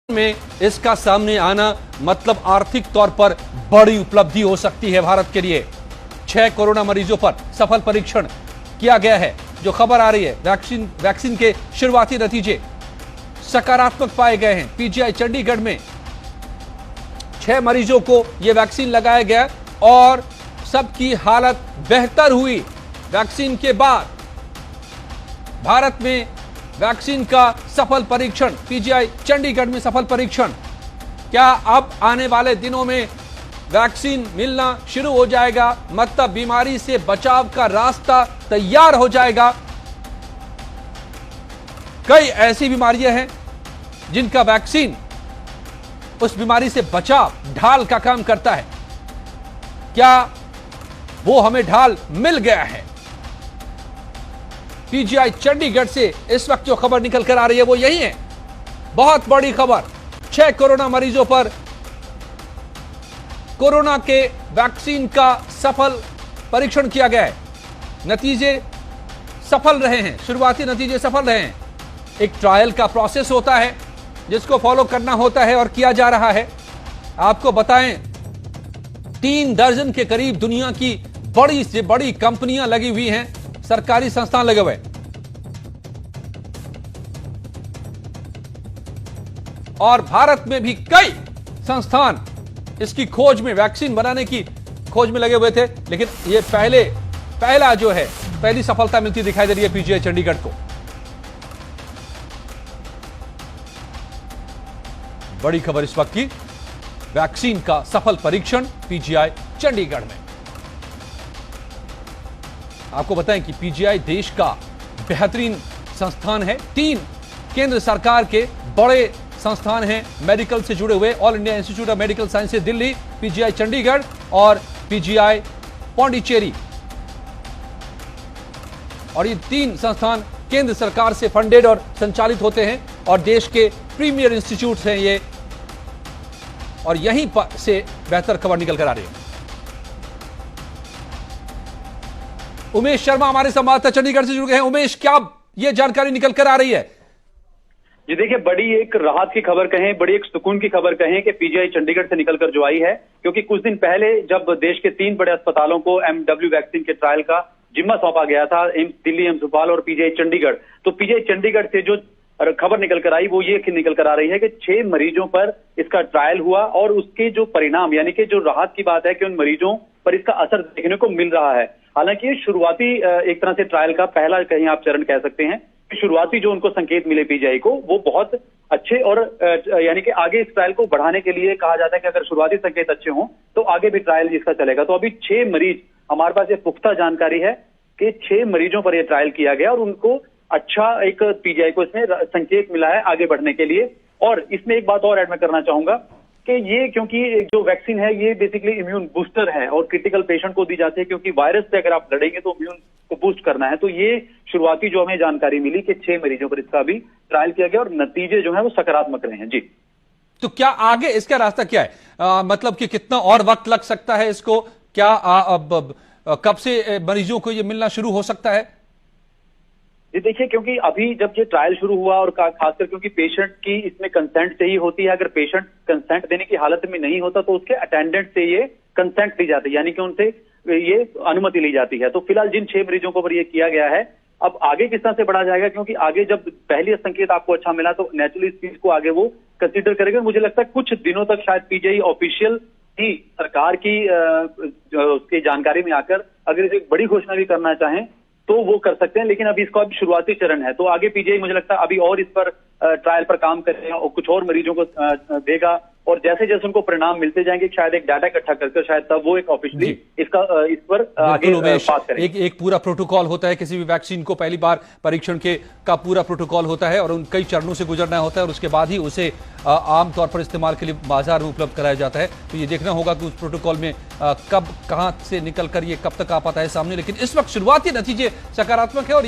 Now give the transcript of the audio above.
में इसका सामने आना मतलब आर्थिक तौर पर बड़ी उपलब्धि हो सकती है भारत के लिए। 6 कोरोना मरीजों पर सफल परीक्षण किया गया है। जो खबर आ रही है, वैक्सीन के शुरुआती नतीजे सकारात्मक पाए गए हैं। पीजीआई चंडीगढ़ में 6 मरीजों को यह वैक्सीन लगाया गया और सबकी हालत बेहतर हुई। वैक्सीन के बाद भारत में वैक्सीन का सफल परीक्षण, पीजीआई चंडीगढ़ में सफल परीक्षण। क्या अब आने वाले दिनों में वैक्सीन मिलना शुरू हो जाएगा, मतलब बीमारी से बचाव का रास्ता तैयार हो जाएगा। कई ऐसी बीमारियां हैं जिनका वैक्सीन उस बीमारी से बचाव, ढाल का काम करता है। क्या वो हमें ढाल मिल गया है? पीजीआई चंडीगढ़ से इस वक्त जो खबर निकल कर आ रही है वो यही है। बहुत बड़ी खबर, 6 कोरोना मरीजों पर कोरोना के वैक्सीन का सफल परीक्षण किया गया है। नतीजे सफल रहे हैं, शुरुआती नतीजे सफल रहे हैं। एक ट्रायल का प्रोसेस होता है जिसको फॉलो करना होता है और किया जा रहा है। आपको बताएं, 3 दर्जन के करीब दुनिया की बड़ी से बड़ी कंपनियां लगी हुई हैं, सरकारी संस्थान लगे हुए, और भारत में भी कई संस्थान इसकी खोज में, वैक्सीन बनाने की खोज में लगे हुए थे। लेकिन यह पहला जो है, पहली सफलता मिलती दिखाई दे रही है पीजीआई चंडीगढ़ को। बड़ी खबर इस वक्त की, वैक्सीन का सफल परीक्षण पीजीआई चंडीगढ़ में। आपको बताएं कि पीजीआई देश का बेहतरीन संस्थान है। 3 केंद्र सरकार के बड़े संस्थान हैं मेडिकल से जुड़े हुए, all India institute of medical sciences Delhi, PGI Chandigarh और पीजीआई पौंडीचेरी। और ये 3 संस्थान केंद्र सरकार से फंडेड और संचालित होते हैं और देश के प्रीमियर इंस्टीट्यूट्स हैं ये, और यहीं पर से बेहतर खबर निकल कर आ रही है। उमेश शर्मा हमारे संवाददाता चंडीगढ़ से जुड़ गए हैं। उमेश, क्या यह जानकारी निकल कर आ रही है? जी देखिए, बड़ी एक राहत की खबर कहें, बड़ी एक सुकून की खबर कहें कि पीजीआई चंडीगढ़ से निकलकर जो आई है, क्योंकि कुछ दिन पहले जब देश के 3 बड़े अस्पतालों को एमडब्ल्यू वैक्सीन के ट्रायल का जिम्मा सौंपा गया था, एम्स दिल्ली, एम्स भोपाल और पीजीआई चंडीगढ़, तो पीजीआई चंडीगढ़ से जो खबर निकल कर आई वो ये निकल कर आ रही है कि 6 मरीजों पर इसका ट्रायल हुआ और उसके जो परिणाम, यानी कि जो राहत की बात है कि उन मरीजों पर इसका असर देखने को मिल रहा है। हालांकि ये शुरुआती एक तरह से ट्रायल का पहला कहीं आप चरण कह सकते हैं। शुरुआती जो उनको संकेत मिले पीजीआई को वो बहुत अच्छे, और यानी कि आगे इस ट्रायल को बढ़ाने के लिए कहा जाता है कि अगर शुरुआती संकेत अच्छे हों तो आगे भी ट्रायल इसका चलेगा। तो अभी 6 मरीज, हमारे पास ये पुख्ता जानकारी है कि 6 मरीजों पर यह ट्रायल किया गया और उनको अच्छा एक पीजीआई को इसमें संकेत मिला है आगे बढ़ने के लिए। और इसमें एक बात और ऐड मैं करना चाहूंगा कि ये, क्योंकि जो वैक्सीन है ये बेसिकली इम्यून बूस्टर है और क्रिटिकल पेशेंट को दी जाती है, क्योंकि वायरस से अगर आप लड़ेंगे तो इम्यून को बूस्ट करना है। तो ये शुरुआती जो हमें जानकारी मिली कि 6 मरीजों पर इसका भी ट्रायल किया गया और नतीजे जो है वो सकारात्मक रहे हैं। जी, तो क्या आगे इसका रास्ता क्या है? मतलब कि कितना और वक्त लग सकता है इसको? क्या कब से मरीजों को ये मिलना शुरू हो सकता है? जी देखिए, क्योंकि अभी जब ये ट्रायल शुरू हुआ और खासकर क्योंकि पेशेंट की इसमें कंसेंट से ही होती है, अगर पेशेंट कंसेंट देने की हालत में नहीं होता तो उसके अटेंडेंट से ये कंसेंट दी जाती है, यानी कि उनसे ये अनुमति ली जाती है। तो फिलहाल जिन 6 मरीजों को पर ये किया गया है, अब आगे किस तरह से बढ़ा जाएगा, क्योंकि आगे जब पहली संकेत आपको अच्छा मिला तो नेचुरली इस चीज को आगे वो कंसिडर करेंगे। मुझे लगता है कुछ दिनों तक शायद पीजीआई ऑफिशियल ही सरकार की उसकी जानकारी में आकर अगर इसे बड़ी घोषणा भी करना चाहें तो वो कर सकते हैं, लेकिन अभी इसका अभी शुरुआती चरण है। तो आगे पीजीआई मुझे लगता है अभी और इस पर ट्रायल पर काम करेगा और कुछ और मरीजों को देगा, और जैसे जैसे उनको परिणाम मिलते जाएंगे शायद एक डाटा इकट्ठा करके शायद तब वो एक ऑफिशियली इस पर आगे बात करेंगे। एक पूरा प्रोटोकॉल होता है किसी भी वैक्सीन को, पहली बार परीक्षण का पूरा प्रोटोकॉल होता है और उन कई चरणों से गुजरना होता है और उसके बाद ही उसे आमतौर पर इस्तेमाल के लिए बाजार में उपलब्ध कराया जाता है। तो ये देखना होगा कि उस प्रोटोकॉल में कब कहां से निकल कर ये कब तक आ पाता है सामने। लेकिन इस वक्त शुरुआती नतीजे सकारात्मक है और